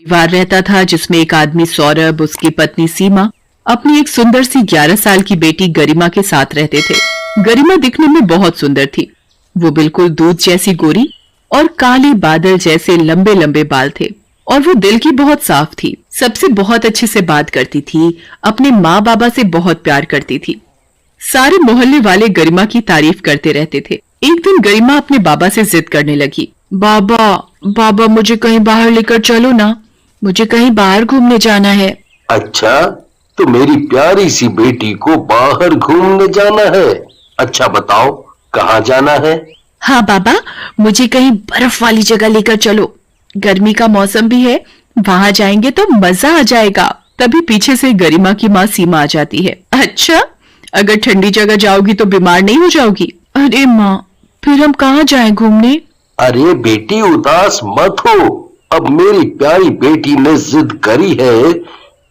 परिवार रहता था जिसमें एक आदमी सौरभ, उसकी पत्नी सीमा, अपनी एक सुंदर सी 11 साल की बेटी गरिमा के साथ रहते थे। गरिमा दिखने में बहुत सुंदर थी। वो बिल्कुल दूध जैसी गोरी और काले बादल जैसे लंबे लंबे बाल थे और वो दिल की बहुत साफ थी। सबसे बहुत अच्छे से बात करती थी, अपने माँ बाबा से बहुत प्यार करती थी। सारे मोहल्ले वाले गरिमा की तारीफ करते रहते थे। एक दिन गरिमा अपने बाबा से जिद करने लगी। बाबा बाबा मुझे कहीं बाहर लेकर चलो ना, मुझे कहीं बाहर घूमने जाना है। अच्छा, तो मेरी प्यारी सी बेटी को बाहर घूमने जाना है। अच्छा बताओ, कहाँ जाना है? हाँ बाबा, मुझे कहीं बर्फ वाली जगह लेकर चलो। गर्मी का मौसम भी है, वहाँ जाएंगे तो मजा आ जाएगा। तभी पीछे से गरिमा की माँ सीमा आ जाती है। अच्छा, अगर ठंडी जगह जाओगी तो बीमार नहीं हो जाओगी? अरे माँ, फिर हम कहाँ जाएं घूमने? अरे बेटी, उदास मत हो। अब मेरी प्यारी बेटी ने जिद करी है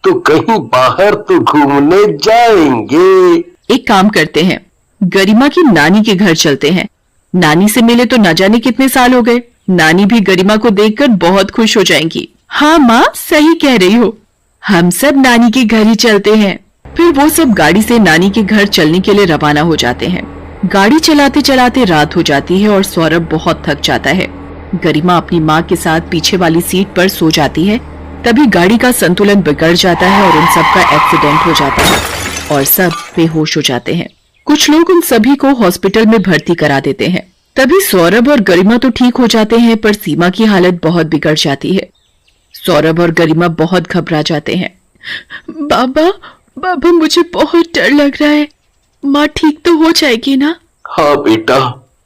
तो कहीं बाहर तो घूमने जाएंगे। एक काम करते हैं, गरिमा की नानी के घर चलते हैं। नानी से मिले तो न जाने कितने साल हो गए। नानी भी गरिमा को देखकर बहुत खुश हो जाएंगी। हाँ माँ, सही कह रही हो, हम सब नानी के घर ही चलते हैं। फिर वो सब गाड़ी से नानी के घर चलने के लिए रवाना हो जाते हैं। गाड़ी चलाते चलाते रात हो जाती है और सौरभ बहुत थक जाता है। गरिमा अपनी माँ के साथ पीछे वाली सीट पर सो जाती है। तभी गाड़ी का संतुलन बिगड़ जाता है और उन सब का एक्सीडेंट हो जाता है और सब बेहोश हो जाते हैं। कुछ लोग उन सभी को हॉस्पिटल में भर्ती करा देते हैं। तभी सौरभ और गरिमा तो ठीक हो जाते हैं, पर सीमा की हालत बहुत बिगड़ जाती है। सौरभ और गरिमा बहुत घबरा जाते हैं। बाबा बाबा, मुझे बहुत डर लग रहा है। माँ ठीक तो हो जाएगी ना? हाँ बेटा,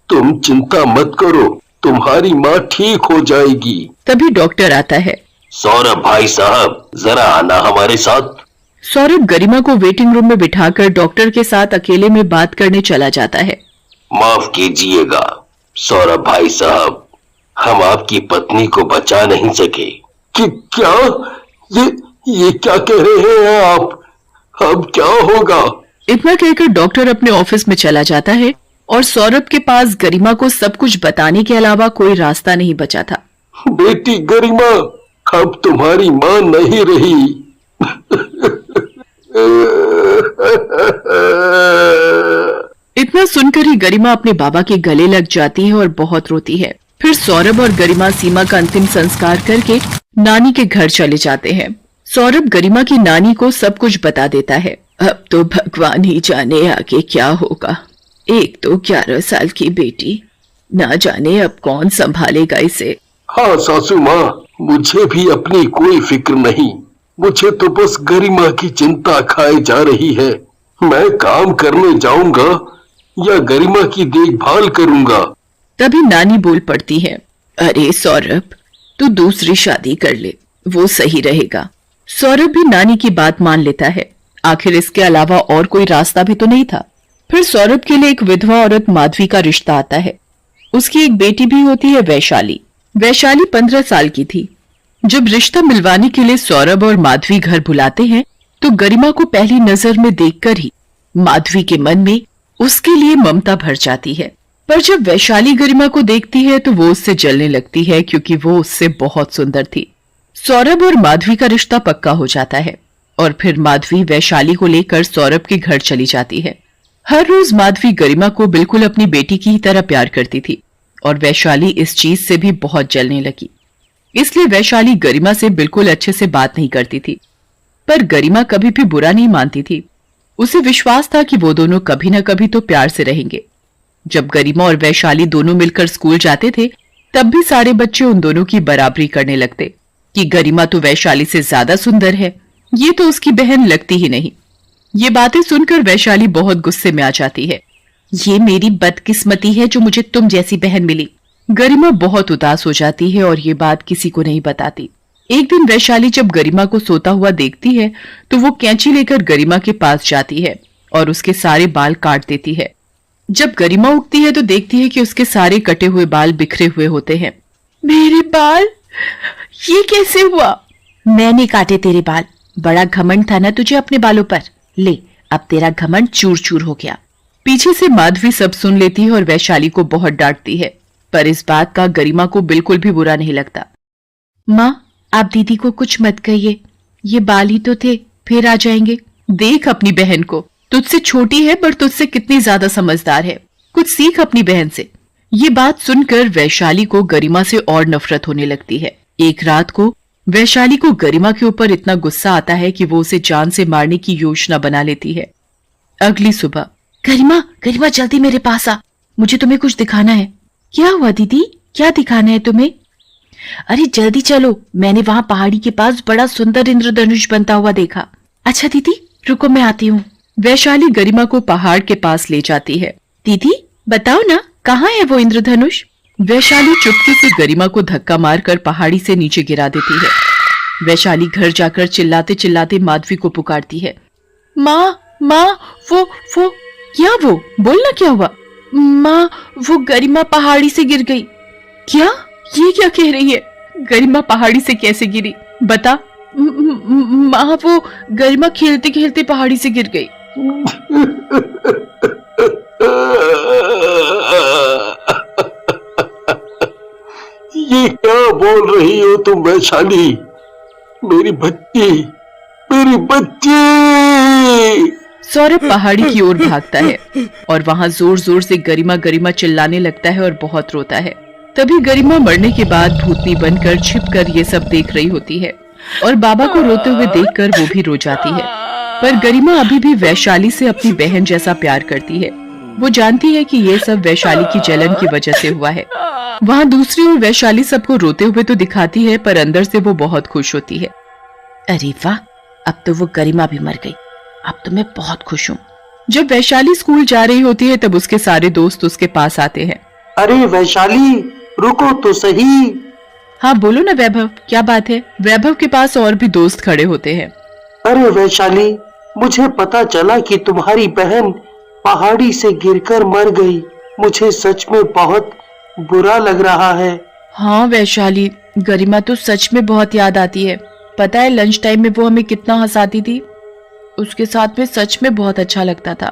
तुम चिंता मत करो, तुम्हारी माँ ठीक हो जाएगी। तभी डॉक्टर आता है। सौरभ भाई साहब, जरा आना हमारे साथ। सौरभ गरिमा को वेटिंग रूम में बिठाकर डॉक्टर के साथ अकेले में बात करने चला जाता है। माफ कीजिएगा सौरभ भाई साहब, हम आपकी पत्नी को बचा नहीं सके। कि क्या? ये क्या कह रहे हैं आप? अब क्या होगा? इतना कहकर डॉक्टर अपने ऑफिस में चला जाता है और सौरभ के पास गरिमा को सब कुछ बताने के अलावा कोई रास्ता नहीं बचा था। बेटी गरिमा, अब तुम्हारी माँ नहीं रही। इतना सुनकर ही गरिमा अपने बाबा के गले लग जाती है और बहुत रोती है। फिर सौरभ और गरिमा सीमा का अंतिम संस्कार करके नानी के घर चले जाते हैं। सौरभ गरिमा की नानी को सब कुछ बता देता है। अब तो भगवान ही जाने आगे क्या होगा। एक तो 11 साल की बेटी, ना जाने अब कौन संभालेगा इसे। हाँ सासू माँ, मुझे भी अपनी कोई फिक्र नहीं। मुझे तो बस गरिमा की चिंता खाए जा रही है। मैं काम करने जाऊंगा या गरिमा की देखभाल करूंगा। तभी नानी बोल पड़ती है। अरे सौरभ, तू दूसरी शादी कर ले, वो सही रहेगा। सौरभ भी नानी की बात मान लेता है। आखिर इसके अलावा और कोई रास्ता भी तो नहीं था। फिर सौरभ के लिए एक विधवा औरत माधवी का रिश्ता आता है। उसकी एक बेटी भी होती है, वैशाली। वैशाली 15 साल की थी। जब रिश्ता मिलवाने के लिए सौरभ और माधवी घर बुलाते हैं तो गरिमा को पहली नजर में देखकर ही माधवी के मन में उसके लिए ममता भर जाती है। पर जब वैशाली गरिमा को देखती है तो वो उससे जलने लगती है, क्योंकि वो उससे बहुत सुंदर थी। सौरभ और माधवी का रिश्ता पक्का हो जाता है और फिर माधवी वैशाली को लेकर सौरभ के घर चली जाती है। हर रोज माधवी गरिमा को बिल्कुल अपनी बेटी की ही तरह प्यार करती थी और वैशाली इस चीज से भी बहुत जलने लगी। इसलिए वैशाली गरिमा से बिल्कुल अच्छे से बात नहीं करती थी। पर गरिमा कभी भी बुरा नहीं मानती थी। उसे विश्वास था कि वो दोनों कभी न कभी तो प्यार से रहेंगे। जब गरिमा और वैशाली दोनों मिलकर स्कूल जाते थे तब भी सारे बच्चे उन दोनों की बराबरी करने लगते कि गरिमा तो वैशाली से ज्यादा सुंदर है, ये तो उसकी बहन लगती ही नहीं। ये बातें सुनकर वैशाली बहुत गुस्से में आ जाती है। ये मेरी बदकिस्मती है जो मुझे तुम जैसी बहन मिली। गरिमा बहुत उदास हो जाती है और ये बात किसी को नहीं बताती। एक दिन वैशाली जब गरिमा को सोता हुआ देखती है तो वो कैंची लेकर गरिमा के पास जाती है और उसके सारे बाल काट देती है। जब गरिमा उठती है तो देखती है कि उसके सारे कटे हुए बाल बिखरे हुए होते हैं। मेरे बाल, ये कैसे हुआ? मैंने काटे तेरे बाल। बड़ा घमंड था ना तुझे अपने बालों पर। ले, अब तेरा घमंड चूर चूर हो गया। पीछे से माधवी सब सुन लेती है और वैशाली को बहुत डांटती है, पर इस बात का गरिमा को बिल्कुल भी बुरा नहीं लगता। माँ, आप दीदी को कुछ मत कहिए, ये बाल ही तो थे, फिर आ जाएंगे। देख अपनी बहन को, तुझसे छोटी है पर तुझसे कितनी ज्यादा समझदार है, कुछ सीख अपनी बहन से। ये बात सुनकर वैशाली को गरिमा से और नफरत होने लगती है। एक रात को वैशाली को गरिमा के ऊपर इतना गुस्सा आता है कि वो उसे जान से मारने की योजना बना लेती है। अगली सुबह, गरिमा गरिमा जल्दी मेरे पास आ, मुझे तुम्हें कुछ दिखाना है। क्या हुआ दीदी, क्या दिखाना है तुम्हें? अरे जल्दी चलो, मैंने वहां पहाड़ी के पास बड़ा सुंदर इंद्रधनुष बनता हुआ देखा। अच्छा दीदी रुको, मैं आती हूँ। वैशाली गरिमा को पहाड़ के पास ले जाती है। दीदी बताओ ना, कहाँ है वो इंद्रधनुष? वैशाली चुपके से गरिमा को धक्का मारकर पहाड़ी से नीचे गिरा देती है। वैशाली घर जाकर चिल्लाते चिल्लाते माधवी को पुकारती है। माँ माँ, वो क्या, वो बोलना क्या हुआ? माँ वो गरिमा पहाड़ी से गिर गई। क्या? ये क्या कह रही है? गरिमा पहाड़ी से कैसे गिरी, बता। माँ वो गरिमा खेलते खेलते पहाड़ी से गिर गई। ये क्या बोल रही हो तुम वैशाली? मेरी बच्ची, मेरी बच्ची! सौरभ पहाड़ी की ओर भागता है और वहां जोर जोर से गरिमा गरिमा चिल्लाने लगता है और बहुत रोता है। तभी गरिमा मरने के बाद भूतनी बनकर छिपकर ये सब देख रही होती है और बाबा को रोते हुए देखकर वो भी रो जाती है। पर गरिमा अभी भी वैशाली से अपनी बहन जैसा प्यार करती है। वो जानती है कि ये सब वैशाली की जलन की वजह से हुआ है। वहाँ दूसरी ओर वैशाली सबको रोते हुए तो दिखाती है, पर अंदर से वो बहुत खुश होती है। अरे वाह, अब तो वो गरिमा भी मर गई, अब तो मैं बहुत खुश हूँ। जब वैशाली स्कूल जा रही होती है तब उसके सारे दोस्त उसके पास आते हैं। अरे वैशाली रुको तो सही। हाँ बोलो ना वैभव, क्या बात है? वैभव के पास और भी दोस्त खड़े होते हैं। अरे वैशाली, मुझे पता चला कि तुम्हारी बहन पहाड़ी से गिरकर मर गई। मुझे सच में बहुत बुरा लग रहा है। हाँ वैशाली, गरिमा तो सच में बहुत याद आती है। पता है लंच टाइम में वो हमें कितना हंसाती थी, उसके साथ में सच में बहुत अच्छा लगता था।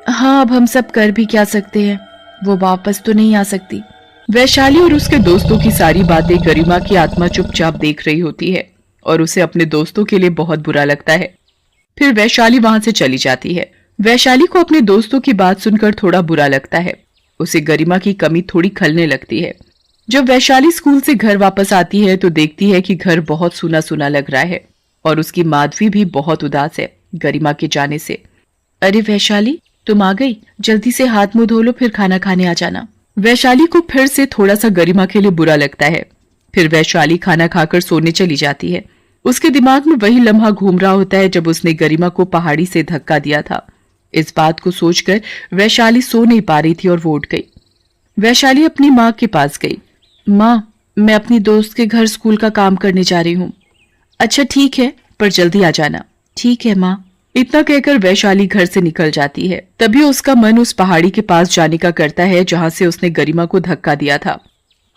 हाँ अब हम सब कर भी क्या सकते हैं, वो वापस तो नहीं आ सकती। वैशाली और उसके दोस्तों की सारी बातें गरिमा की आत्मा चुपचाप देख रही होती है और उसे अपने दोस्तों के लिए बहुत बुरा लगता है। फिर वैशाली वहां से चली जाती है। वैशाली को अपने दोस्तों की बात सुनकर थोड़ा बुरा लगता है। उसे गरिमा की कमी थोड़ी खलने लगती है। जब वैशाली स्कूल से घर वापस आती है तो देखती है कि घर बहुत सूना सूना लग रहा है और उसकी माधवी भी बहुत उदास है गरिमा के जाने से। अरे वैशाली तुम आ गई, जल्दी से हाथ मुंह धो लो, फिर खाना खाने आ जाना। वैशाली को फिर से थोड़ा सा गरिमा के लिए बुरा लगता है। फिर वैशाली खाना खाकर सोने चली जाती है। उसके दिमाग में वही लम्हा घूम रहा होता है जब उसने गरिमा को पहाड़ी से धक्का दिया था। इस बात को सोचकर वैशाली सो नहीं पा रही थी और वो उठ गई। वैशाली अपनी माँ के पास गई। माँ, मैं अपनी दोस्त के घर स्कूल का काम करने जा रही हूँ। अच्छा ठीक है, पर जल्दी आ जाना। ठीक है माँ। इतना कहकर वैशाली घर से निकल जाती है। तभी उसका मन उस पहाड़ी के पास जाने का करता है जहाँ से उसने गरिमा को धक्का दिया था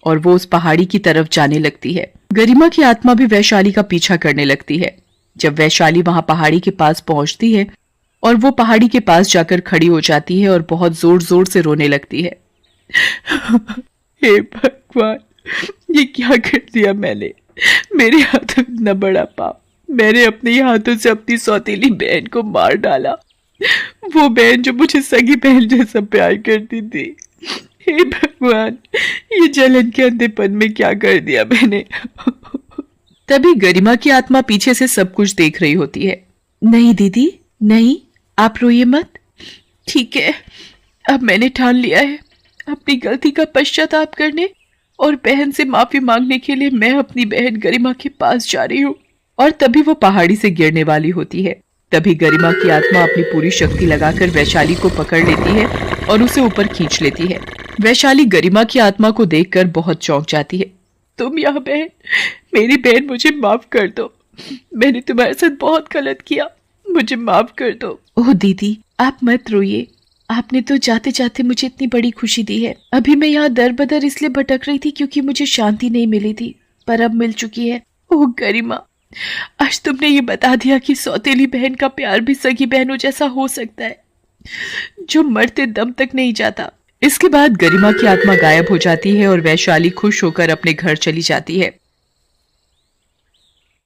और वो उस पहाड़ी की तरफ जाने लगती है। गरिमा की आत्मा भी वैशाली का पीछा करने लगती है। जब वैशाली वहां पहाड़ी के पास पहुंचती है और वो पहाड़ी के पास जाकर खड़ी हो जाती है और बहुत जोर जोर से रोने लगती है। हे भगवान, ये क्या कर दिया मैंने? मेरे हाथों में इतना बड़ा पाप। मैंने अपने हाथों से अपनी सौतेली बहन को मार डाला, वो बहन जो मुझे सगी बहन जैसा प्यार करती थी। हे भगवान, ये जलन के अंधेपन में क्या कर दिया मैंने? तभी गरिमा की आत्मा पीछे से सब कुछ देख रही होती है। नहीं दीदी नहीं, आप रोइए मत। ठीक है, अब मैंने ठान लिया है अपनी गलती का पश्चाताप करने और बहन से माफी मांगने के लिए मैं अपनी बहन गरिमा के पास जा रही हूँ। और तभी वो पहाड़ी से गिरने वाली होती है। तभी गरिमा की आत्मा अपनी पूरी शक्ति लगाकर वैशाली को पकड़ लेती है और उसे ऊपर खींच लेती है। वैशाली गरिमा की आत्मा को देखकर बहुत चौंक जाती है। तुम यहाँ बहन, मेरी बहन, मुझे माफ कर दो। मैंने तुम्हारे साथ बहुत गलत किया, मुझे माफ कर दो। ओह दीदी आप मत रोइए, आपने तो जाते जाते मुझे इतनी बड़ी खुशी दी है। अभी मैं यहाँ दर बदर इसलिए भटक रही थी क्योंकि मुझे शांति नहीं मिली थी, पर अब मिल चुकी है। ओह गरिमा, आज तुमने ये बता दिया कि सौतेली बहन का प्यार भी सगी बहनों जैसा हो सकता है, जो मरते दम तक नहीं जाता। इसके बाद गरिमा की आत्मा गायब हो जाती है और वैशाली खुश होकर अपने घर चली जाती है।